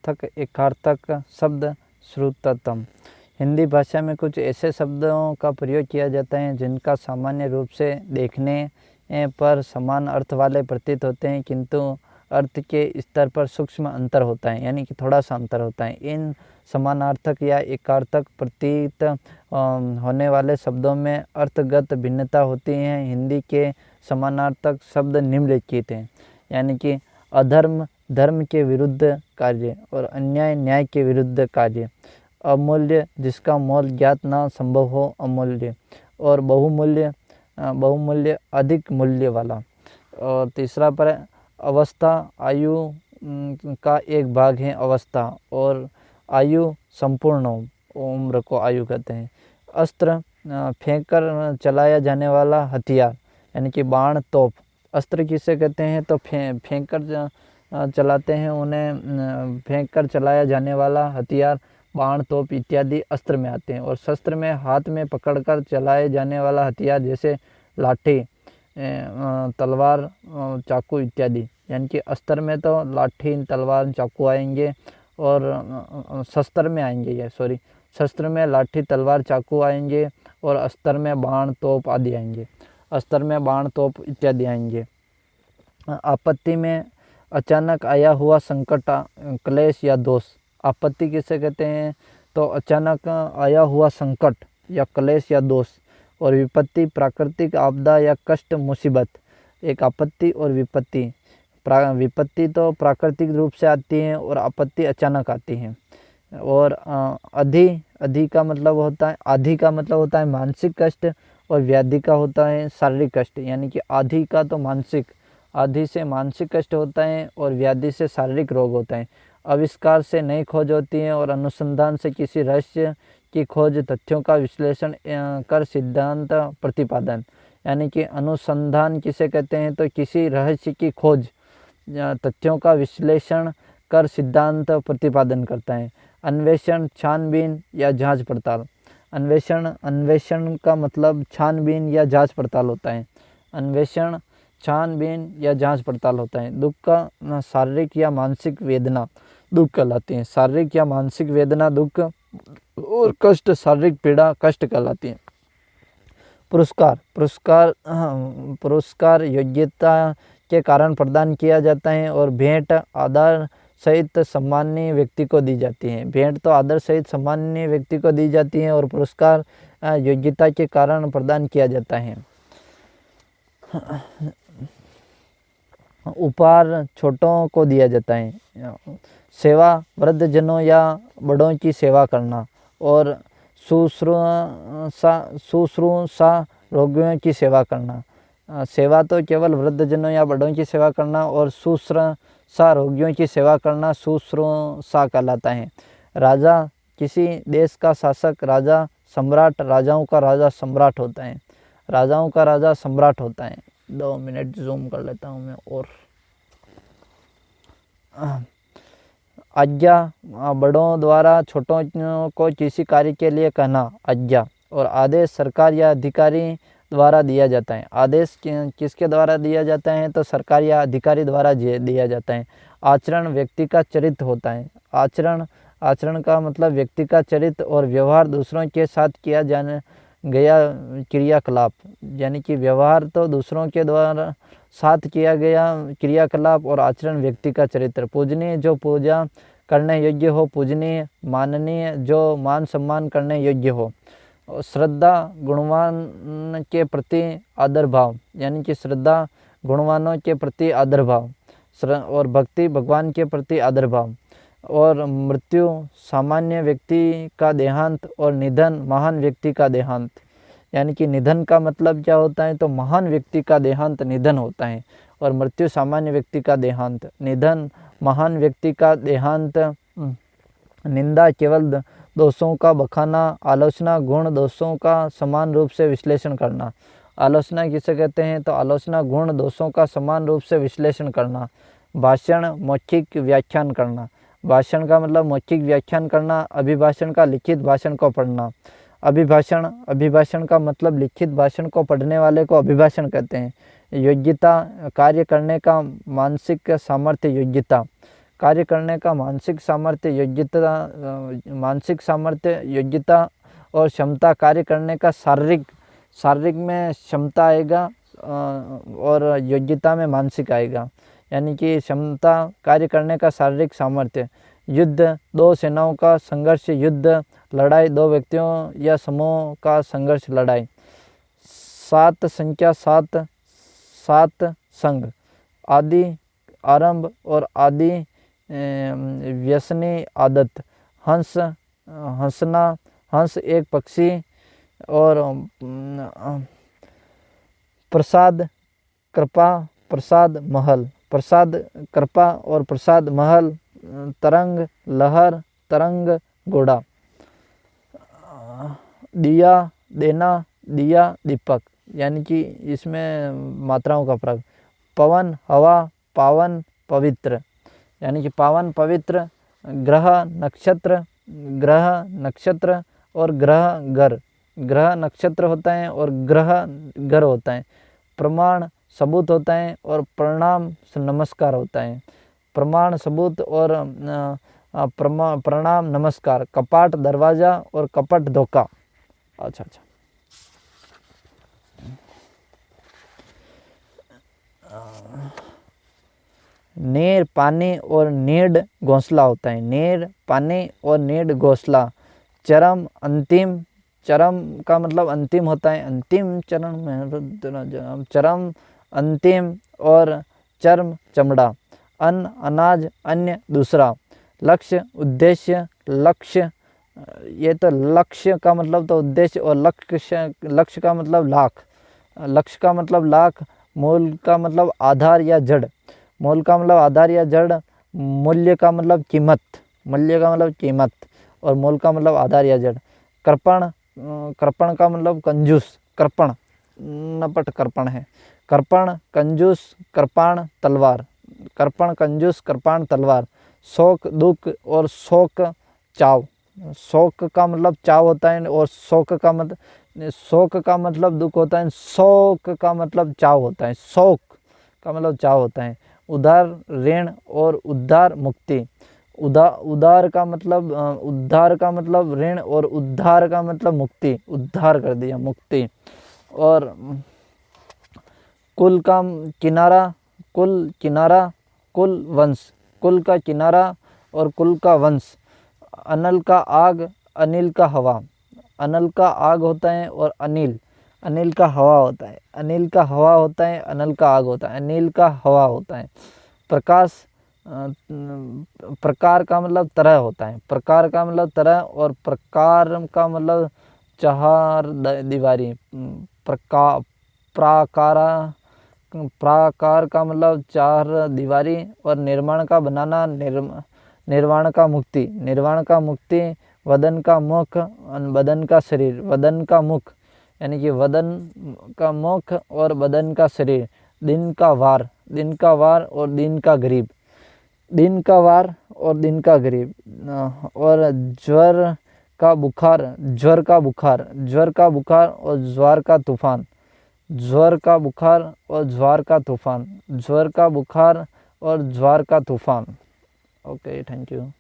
समानार्थक एकार्थक शब्द श्रुततम। हिंदी भाषा में कुछ ऐसे शब्दों का प्रयोग किया जाता है जिनका सामान्य रूप से देखने पर समान अर्थ वाले प्रतीत होते हैं, किंतु अर्थ के स्तर पर सूक्ष्म अंतर होता है, यानी कि थोड़ा सा अंतर होता है। इन समानार्थक या एकार्थक प्रतीत होने वाले शब्दों में अर्थगत भिन्नता होती है। हिंदी के समानार्थक शब्द निम्नलिखित हैं, यानी कि अधर्म धर्म के विरुद्ध कार्य और अन्याय न्याय के विरुद्ध कार्य, अमूल्य जिसका मोल ज्ञात ना संभव हो अमूल्य, और बहुमूल्य अधिक मूल्य वाला। और तीसरा पर अवस्था आयु का एक भाग है अवस्था, और आयु संपूर्ण उम्र को आयु कहते हैं। अस्त्र फेंक कर चलाया जाने वाला हथियार, यानी कि बाण तोप। अस्त्र किसे कहते हैं तो फेंक कर चलाते हैं उन्हें, फेंक कर चलाया जाने वाला हथियार बाण तोप इत्यादि अस्त्र में आते हैं। और शस्त्र में हाथ में पकड़कर चलाए जाने वाला हथियार जैसे लाठी तलवार चाकू इत्यादि, यानी कि अस्त्र में तो लाठी तलवार चाकू आएंगे और शस्त्र में लाठी तलवार चाकू आएंगे और अस्त्र में बाण तोप आदि आएंगे, अस्त्र में बाण तोप इत्यादि आएंगे। आपत्ति में अचानक आया हुआ संकट क्लेश या दोष। आपत्ति किसे कहते हैं तो अचानक आया हुआ संकट या क्लेश या दोष। और विपत्ति प्राकृतिक आपदा या कष्ट मुसीबत। एक आपत्ति और विपत्ति, विपत्ति तो प्राकृतिक रूप से आती है और आपत्ति अचानक आती है। और आदि का मतलब होता है मानसिक कष्ट, और व्याधि का होता है शारीरिक कष्ट, यानी कि आदि का तो आदि से मानसिक कष्ट होता है और व्याधि से शारीरिक रोग होता है। आविष्कार से नई खोज होती है और अनुसंधान से किसी रहस्य की खोज, तथ्यों का विश्लेषण कर सिद्धांत प्रतिपादन, यानी कि अनुसंधान किसे कहते हैं तो किसी रहस्य की खोज, तथ्यों का विश्लेषण कर सिद्धांत प्रतिपादन करता है। अन्वेषण छानबीन या जांच पड़ताल। अन्वेषण का मतलब छानबीन या जांच पड़ताल होता है। अन्वेषण छानबीन या जांच पड़ताल होता है। दुख का शारीरिक या मानसिक वेदना दुख कहलाती है। शारीरिक या मानसिक वेदना दुख, और कष्ट शारीरिक पीड़ा कष्ट कहलाती है। पुरस्कार योग्यता के कारण प्रदान किया जाता है और भेंट आदर सहित सम्माननीय व्यक्ति को दी जाती है। भेंट तो आदर सहित सम्माननीय व्यक्ति को दी जाती है और पुरस्कार योग्यता के कारण प्रदान किया जाता है। उपहार छोटों को दिया जाता है। सेवा वृद्धजनों या बड़ों की सेवा करना, और शुश्रूषा रोगियों की सेवा करना। सेवा तो केवल वृद्धजनों या बड़ों की सेवा करना, और शुश्रूषा रोगियों की सेवा करना शुश्रूषा कहलाता है। राजा किसी देश का शासक, राजा सम्राट, राजाओं का राजा सम्राट होता है। राजाओं का राजा सम्राट होता है। 2 मिनट जूम कर लेता हूँ मैं। और आज्ञा बड़ों द्वारा छोटों को किसी कार्य के लिए कहना आज्ञा। और आदेश सरकार या अधिकारी द्वारा दिया जाता है। आदेश किसके द्वारा दिया जाता है तो सरकार या अधिकारी द्वारा दिया जाता है। आचरण व्यक्ति का चरित्र होता है। आचरण का मतलब व्यक्ति का चरित्र और व्यवहार दूसरों के साथ किया जाने गया क्रियाकलाप, यानी कि व्यवहार तो दूसरों के द्वारा साथ किया गया क्रियाकलाप, और आचरण व्यक्ति का चरित्र। पूजनीय जो पूजा करने योग्य हो, पूजनीय माननीय जो मान सम्मान करने योग्य हो। श्रद्धा गुणवान के प्रति आदर भाव, यानी कि श्रद्धा गुणवानों के प्रति आदर भाव, और भक्ति भगवान के प्रति आदर भाव। और मृत्यु सामान्य व्यक्ति का देहांत, और निधन महान व्यक्ति का देहांत, यानी कि निधन का मतलब क्या होता है तो महान व्यक्ति का देहांत निधन होता है, और मृत्यु सामान्य व्यक्ति का देहांत, निधन महान व्यक्ति का देहांत। निंदा केवल दोषों का बखाना, आलोचना गुण दोषों का समान रूप से विश्लेषण करना। आलोचना किसे कहते हैं तो आलोचना गुण दोषों का समान रूप से विश्लेषण करना। भाषण मौखिक व्याख्यान करना। भाषण का मतलब मौखिक व्याख्यान करना। अभिभाषण का लिखित भाषण को पढ़ना। अभिभाषण का मतलब लिखित भाषण को पढ़ने वाले को अभिभाषण कहते हैं। योग्यता कार्य करने का मानसिक सामर्थ्य योग्यता। कार्य करने का मानसिक सामर्थ्य योग्यता और क्षमता, कार्य करने का शारीरिक में क्षमता आएगा और योग्यता में मानसिक आएगा। यानी कि क्षमता कार्य करने का शारीरिक सामर्थ्य। युद्ध, दो सेनाओं का संघर्ष युद्ध, लड़ाई दो व्यक्तियों या समूह का संघर्ष लड़ाई। सात संख्या सात संघ, आदि आरंभ और आदि व्यसनी आदत। हंस एक पक्षी और प्रसाद कृपा प्रसाद महल। प्रसाद कृपा और प्रसाद महल। तरंग लहर, तरंग घोड़ा। दिया देना, दिया दीपक। यानी कि इसमें मात्राओं का प्रयोग। पवन हवा, पावन पवित्र। यानी कि पावन पवित्र। ग्रह नक्षत्र और ग्रह घर। ग्रह नक्षत्र होता है और ग्रह घर होता है। प्रमाण सबूत होता है और प्रणाम नमस्कार होता है। प्रमाण सबूत और प्रणाम नमस्कार। कपाट दरवाज़ा और कपट धोखा। अच्छा। नीर पानी और नीड घोंसला होता है। नीर पानी और नीड घोंसला। चरम अंतिम, चरम का मतलब अंतिम होता है। अंतिम चरण में चरम अंतिम और चर्म चमड़ा। अन्न अनाज, अन्य दूसरा। लक्ष्य उद्देश्य, लक्ष्य ये तो लक्ष्य का मतलब तो उद्देश्य और लक्ष्य का मतलब लाख। लक्ष्य का मतलब लाख। मूल का मतलब आधार या जड़। मूल का मतलब आधार या जड़। मूल्य का मतलब कीमत। मूल्य का मतलब कीमत और मूल का मतलब आधार या जड़। कृपण, कृपण का मतलब कंजूस। कृपण नपट कृपण है। कृपण कंजूस, कृपाण तलवार। कृपण कंजूस, कृपाण तलवार। शोक दुख और शोक चाव। शोक का मतलब चाव होता है और शोक का मतलब दुख होता है। शोक का मतलब चाव होता है। शोक का मतलब चाव होता है। उधार ऋण और उद्धार मुक्ति। उधार का मतलब ऋण और उद्धार का मतलब मुक्ति। उद्धार कर दिया, मुक्ति। और कुल का किनारा, कुल वंश। कुल का किनारा और कुल का वंश। अनल का आग, अनिल का हवा। अनल का आग होता है और अनिल का हवा होता है। अनिल का हवा होता है, अनल का आग होता है। अनिल का हवा होता है। प्रकाश, प्रकार का मतलब तरह होता है। प्रकार का मतलब तरह और प्रकार का मतलब चार दीवारी। प्राकार का मतलब चार दीवारी और निर्माण का बनाना, निर्वाण का मुक्ति। निर्वाण का मुक्ति। वदन का मुख, बदन का शरीर। वदन का मुख यानी कि वदन का मुख और बदन का शरीर। दिन का वार और दिन का गरीब। दिन का वार और दिन का गरीब। और ज्वर का बुखार और ज्वार का तूफान। ज्वर का बुखार और ज्वार का तूफान। ज्वर का बुखार और ज्वार का तूफान। Okay, thank you.